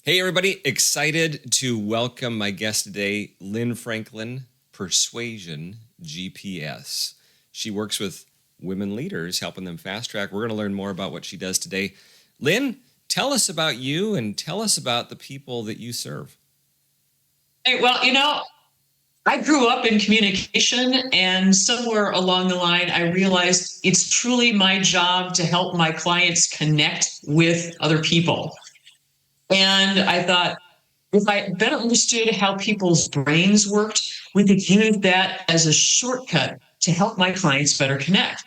Hey, everybody. Excited to welcome my guest today, Lynne Franklin, Persuasion GPS. She works with women leaders, helping them fast track. We're going to learn more about what she does today. Lynne, tell us about you and tell us about the people that you serve. Hey, well, I grew up in communication, and somewhere along the line, I realized it's truly my job to help my clients connect with other people. And I thought, if I better understood how people's brains worked, we could use that as a shortcut to help my clients better connect.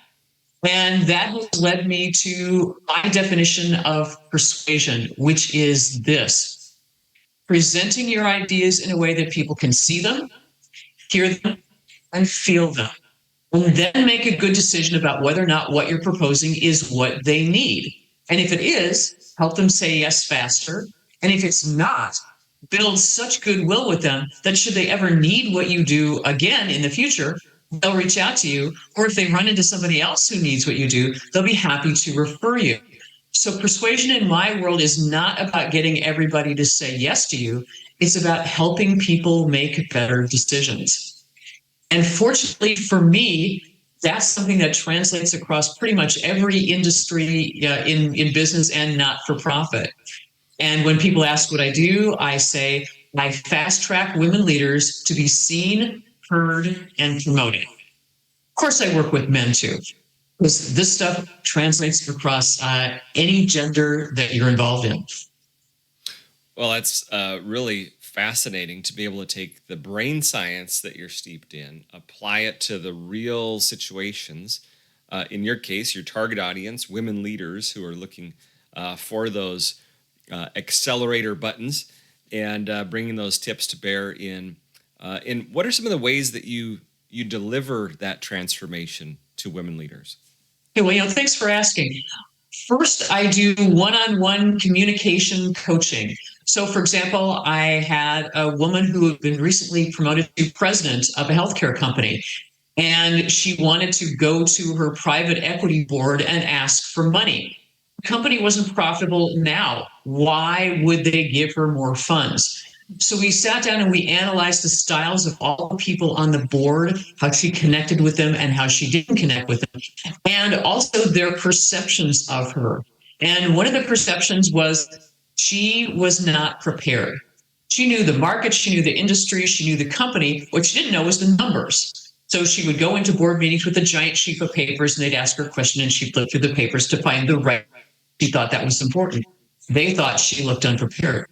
And that has led me to my definition of persuasion, which is this: presenting your ideas in a way that people can see them, hear them, and feel them. And then make a good decision about whether or not what you're proposing is what they need. And if it is, help them say yes faster. And if it's not, build such goodwill with them that should they ever need what you do again in the future, they'll reach out to you. Or if they run into somebody else who needs what you do, they'll be happy to refer you. So persuasion in my world is not about getting everybody to say yes to you. It's about helping people make better decisions. And fortunately for me, that's something that translates across pretty much every industry in business and not for profit. And when people ask what I do, I say I fast track women leaders to be seen, heard, and promoted. Of course, I work with men too, because this stuff translates across any gender that you're involved in. Well, that's really fascinating to be able to take the brain science that you're steeped in, apply it to the real situations. In your case, your target audience, women leaders who are looking for those accelerator buttons, and bringing those tips to bear in what are some of the ways that you deliver that transformation to women leaders? Okay, well, thanks for asking. First, I do one-on-one communication coaching. So, for example, I had a woman who had been recently promoted to president of a healthcare company, and she wanted to go to her private equity board and ask for money. The company wasn't profitable now. Why would they give her more funds? So we sat down and we analyzed the styles of all the people on the board, how she connected with them and how she didn't connect with them, and also their perceptions of her. And one of the perceptions was she was not prepared. She knew the market, she knew the industry, she knew the company. What she didn't know was the numbers. So she would go into board meetings with a giant sheet of papers, and they'd ask her a question, and she'd flip through the papers to find the right. She thought that was important. They thought she looked unprepared.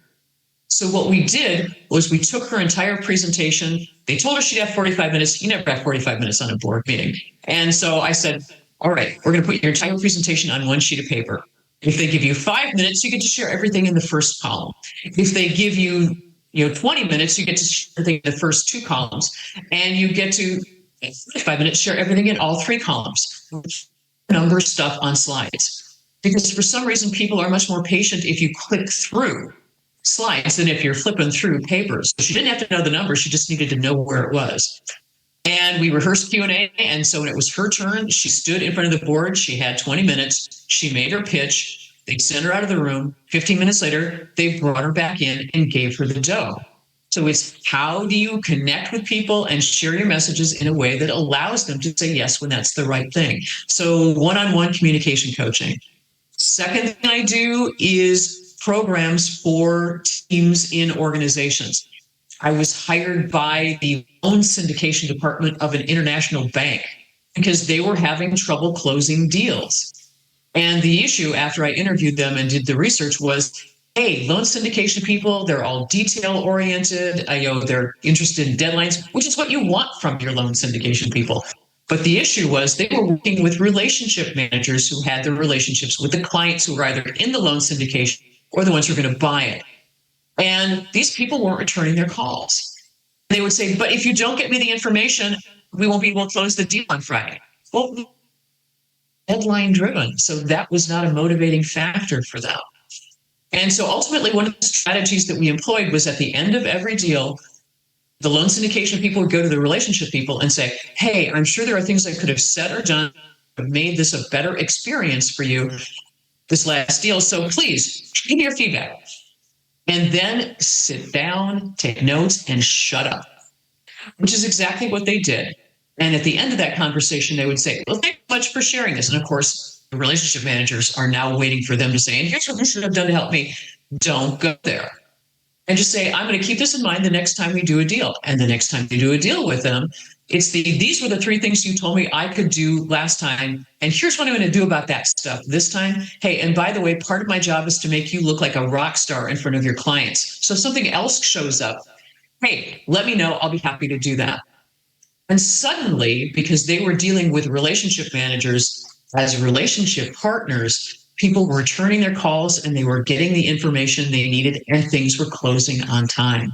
So what we did was we took her entire presentation. They told her she'd have 45 minutes. You never have 45 minutes on a board meeting. And so I said, all right, we're going to put your entire presentation on one sheet of paper. If they give you 5 minutes, you get to share everything in the first column. If they give you 20 minutes, you get to share everything in the first two columns. And you get to 5 minutes, share everything in all three columns. Number stuff on slides. Because for some reason, people are much more patient if you click through slides than if you're flipping through papers. So she didn't have to know the numbers. She just needed to know where it was. And we rehearsed Q&A. And so when it was her turn, she stood in front of the board. She had 20 minutes. She made her pitch. They sent her out of the room. 15 minutes later, they brought her back in and gave her the dough. So it's how do you connect with people and share your messages in a way that allows them to say yes when that's the right thing. So one-on-one communication coaching. Second thing I do is programs for teams in organizations. I was hired by the loan syndication department of an international bank because they were having trouble closing deals. And the issue after I interviewed them and did the research was, hey, loan syndication people, they're all detail oriented. They're interested in deadlines, which is what you want from your loan syndication people. But the issue was they were working with relationship managers who had the relationships with the clients who were either in the loan syndication or the ones who are going to buy it. And these people weren't returning their calls. They would say, but if you don't get me the information, we won't be able to close the deal on Friday. Well, deadline driven. So that was not a motivating factor for them. And so ultimately, one of the strategies that we employed was at the end of every deal, the loan syndication people would go to the relationship people and say, hey, I'm sure there are things I could have said or done that have made this a better experience for you, this last deal. So please give me your feedback. and then sit down, take notes, and shut up, which is exactly what they did. And at the end of that conversation, they would say, well, thanks so much for sharing this. And of course, the relationship managers are now waiting for them to say, and here's what you should have done to help me. Don't go there. And just say, I'm going to keep this in mind the next time we do a deal. And the next time you do a deal with them, these were the three things you told me I could do last time. And here's what I'm going to do about that stuff this time. Hey, and by the way, part of my job is to make you look like a rock star in front of your clients. So if something else shows up, hey, let me know. I'll be happy to do that. And suddenly, because they were dealing with relationship managers as relationship partners, people were returning their calls and they were getting the information they needed and things were closing on time.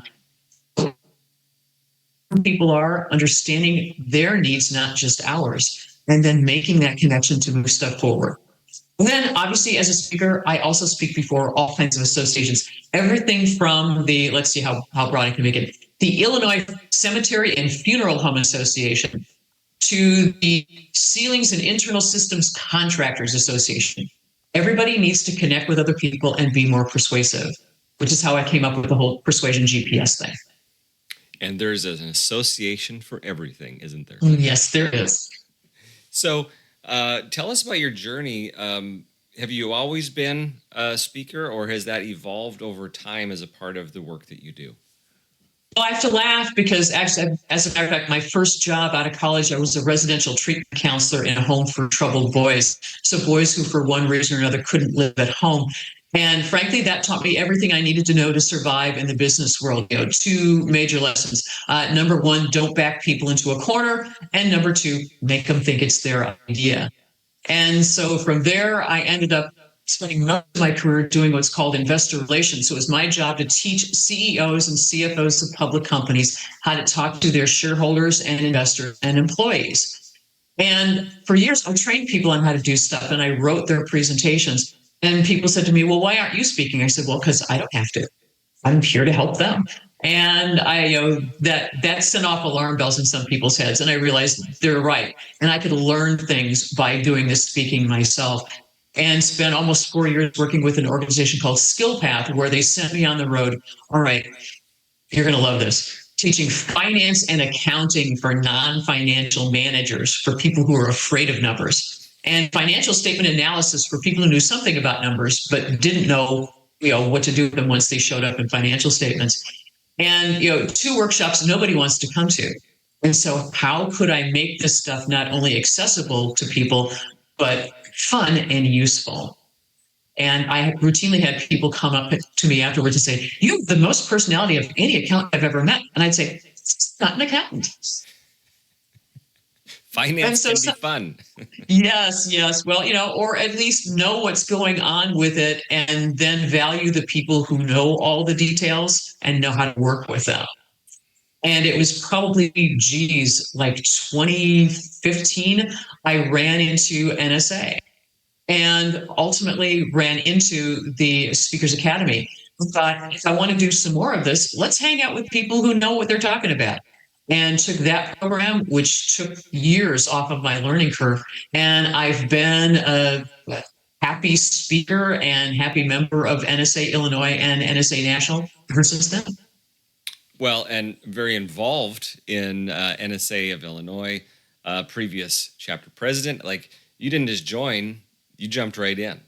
People are understanding their needs, not just ours, and then making that connection to move stuff forward. And then, obviously, as a speaker, I also speak before all kinds of associations. Everything from let's see how broad I can make it, the Illinois Cemetery and Funeral Home Association to the Ceilings and Internal Systems Contractors Association. Everybody needs to connect with other people and be more persuasive, which is how I came up with the whole persuasion GPS thing. And there's an association for everything, isn't there? Yes, there is. So tell us about your journey. Have you always been a speaker, or has that evolved over time as a part of the work that you do? Well, I have to laugh because actually, as a matter of fact, my first job out of college, I was a residential treatment counselor in a home for troubled boys. So boys who, for one reason or another, couldn't live at home. And frankly, that taught me everything I needed to know to survive in the business world. Two major lessons. Number one, don't back people into a corner. And number two, make them think it's their idea. And so from there, I ended up spending most of my career doing what's called investor relations. So it was my job to teach CEOs and CFOs of public companies how to talk to their shareholders and investors and employees. And for years, I trained people on how to do stuff, and I wrote their presentations. And people said to me, well, why aren't you speaking? I said, well, because I don't have to. I'm here to help them. And that sent off alarm bells in some people's heads. And I realized they're right. And I could learn things by doing this speaking myself. And spent almost 4 years working with an organization called Skill Path, where they sent me on the road. All right, you're going to love this. Teaching finance and accounting for non-financial managers, for people who are afraid of numbers, and financial statement analysis for people who knew something about numbers but didn't know what to do with them once they showed up in financial statements. And 2 workshops nobody wants to come to. And so how could I make this stuff not only accessible to people, but fun and useful? And I routinely had people come up to me afterwards and say, you have the most personality of any accountant I've ever met. And I'd say, it's not an accountant. Finance can be fun. Yes. Well, or at least know what's going on with it, and then value the people who know all the details and know how to work with them. And it was probably, like 2015, I ran into NSA and ultimately ran into the Speakers Academy. I thought, if I want to do some more of this, let's hang out with people who know what they're talking about. And took that program, which took years off of my learning curve. And I've been a happy speaker and happy member of NSA Illinois and NSA National ever since then. Well, and very involved in NSA of Illinois, previous chapter president. Like, you didn't just join, you jumped right in.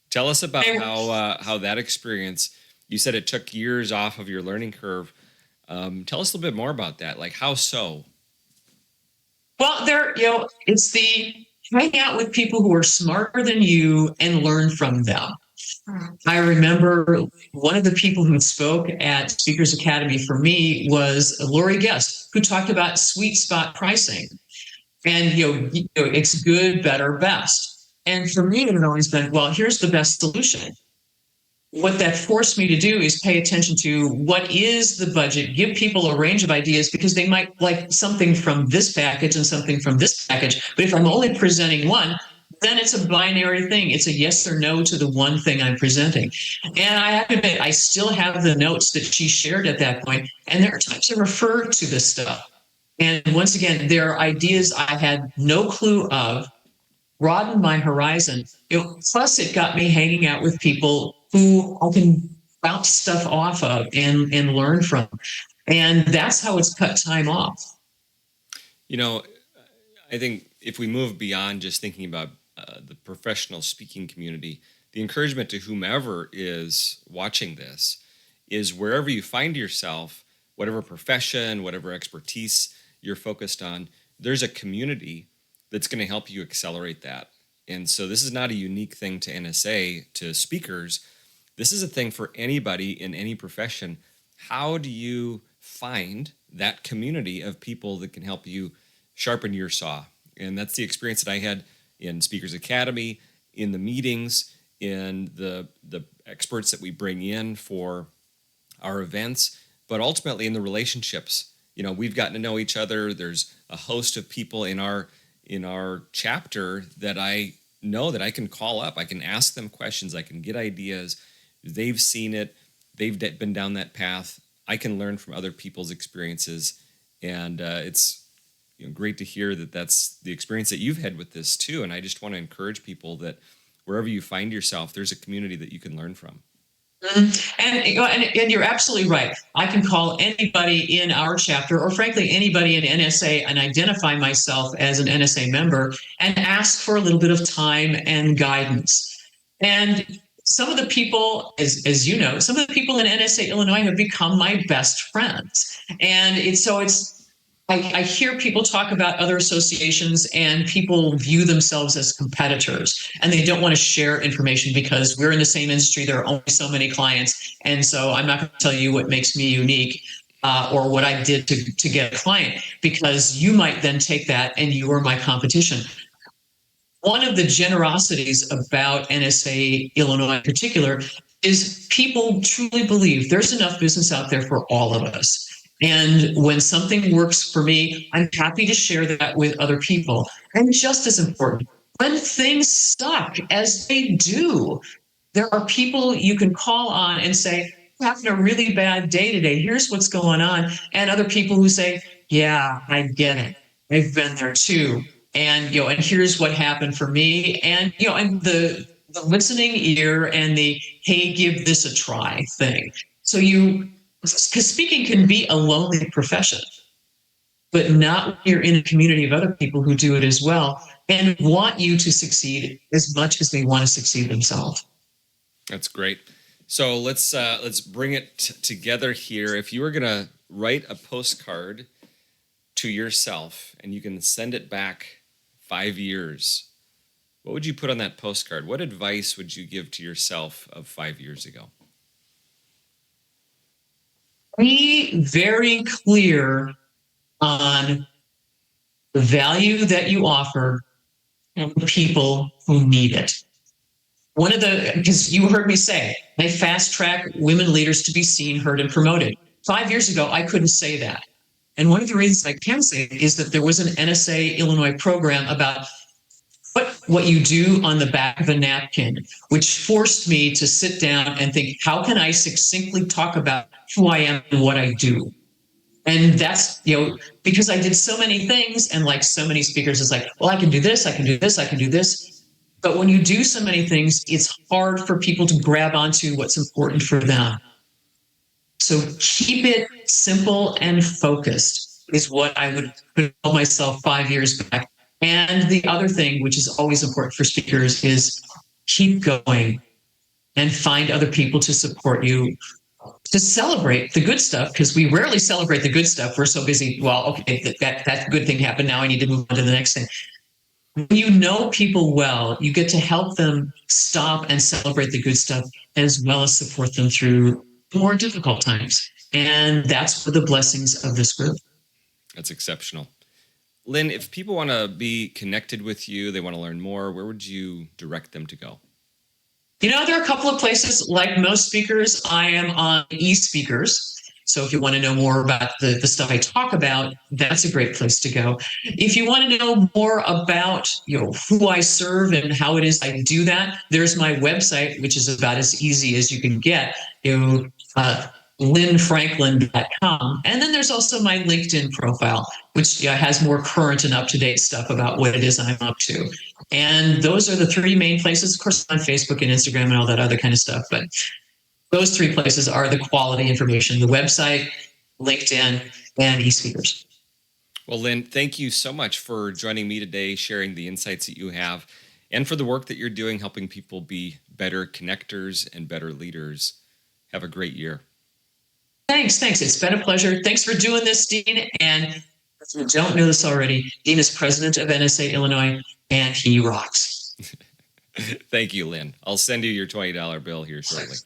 Tell us about how that experience, you said it took years off of your learning curve. Tell us a little bit more about that. Like, how so? Well, it's the hang out with people who are smarter than you and learn from them. I remember one of the people who spoke at Speakers Academy for me was Lori Guest, who talked about sweet spot pricing. And, it's good, better, best. And for me, it had always been, well, here's the best solution. What that forced me to do is pay attention to what is the budget, give people a range of ideas, because they might like something from this package and something from this package. But if I'm only presenting one, then it's a binary thing. It's a yes or no to the one thing I'm presenting. And I have to admit, I still have the notes that she shared at that point. And there are times I refer to this stuff. And once again, there are ideas I had no clue of, broadened my horizon. Plus, it got me hanging out with people who I can bounce stuff off of and learn from. And that's how it's cut time off. You know, I think if we move beyond just thinking about the professional speaking community, the encouragement to whomever is watching this is wherever you find yourself, whatever profession, whatever expertise you're focused on, there's a community that's going to help you accelerate that. And so this is not a unique thing to NSA, to speakers. This is a thing for anybody in any profession. How do you find that community of people that can help you sharpen your saw? And that's the experience that I had in Speakers Academy, in the meetings, in the experts that we bring in for our events, but ultimately in the relationships. You know, we've gotten to know each other. There's a host of people in our chapter that I know that I can call up. I can ask them questions. I can get ideas. They've seen it. They've been down that path. I can learn from other people's experiences, and it's great to hear that that's the experience that you've had with this too. And I just want to encourage people that wherever you find yourself, there's a community that you can learn from. And you're absolutely right. I can call anybody in our chapter, or frankly, anybody in NSA, and identify myself as an NSA member and ask for a little bit of time and guidance. And some of the people, as you know, some of the people in NSA Illinois have become my best friends. And I hear people talk about other associations, and people view themselves as competitors, and they don't want to share information because we're in the same industry. There are only so many clients. And so I'm not going to tell you what makes me unique or what I did to get a client, because you might then take that and you are my competition. One of the generosities about NSA Illinois in particular is people truly believe there's enough business out there for all of us. And when something works for me, I'm happy to share that with other people. And just as important, when things suck, as they do, there are people you can call on and say, "I'm having a really bad day today. Here's what's going on." And other people who say, "Yeah, I get it. I've been there too. And here's what happened for me." And the listening ear and the "hey, give this a try" thing. So because speaking can be a lonely profession, but not when you're in a community of other people who do it as well and want you to succeed as much as they want to succeed themselves. That's great. So let's bring it together here. If you were gonna write a postcard to yourself and you can send it back 5 years, what would you put on that postcard? What advice would you give to yourself of 5 years ago? Be very clear on the value that you offer and the people who need it. Because you heard me say, I fast track women leaders to be seen, heard, and promoted. 5 years ago, I couldn't say that. And one of the reasons I can say it is that there was an NSA Illinois program about what you do on the back of a napkin, which forced me to sit down and think, how can I succinctly talk about who I am and what I do? And that's, because I did so many things, and like so many speakers, it's like, well, I can do this, I can do this, I can do this. But when you do so many things, it's hard for people to grab onto what's important for them. So keep it simple and focused is what I would tell myself 5 years back. And the other thing, which is always important for speakers, is keep going and find other people to support you, to celebrate the good stuff, because we rarely celebrate the good stuff. We're so busy. Well, okay, that good thing happened. Now I need to move on to the next thing. When you know people well, you get to help them stop and celebrate the good stuff, as well as support them through more difficult times. And that's the blessings of this group. That's exceptional. Lynne, if people want to be connected with you, they want to learn more, where would you direct them to go? There are a couple of places. Like most speakers, I am on eSpeakers. So if you want to know more about the stuff I talk about, that's a great place to go. If you want to know more about who I serve and how it is I do that, there's my website, which is about as easy as you can get. LynneFranklin.com. And then there's also my LinkedIn profile, which has more current and up-to-date stuff about what it is I'm up to. And those are the three main places. Of course, on Facebook and Instagram and all that other kind of stuff. But Those three places are the quality information: the website, LinkedIn, and eSpeakers. Well, Lynne, thank you so much for joining me today, sharing the insights that you have, and for the work that you're doing, helping people be better connectors and better leaders. Have a great year. Thanks. It's been a pleasure. Thanks for doing this, Dean. And if you don't know this already, Dean is president of NSA Illinois, and he rocks. Thank you, Lynne. I'll send you your $20 bill here shortly.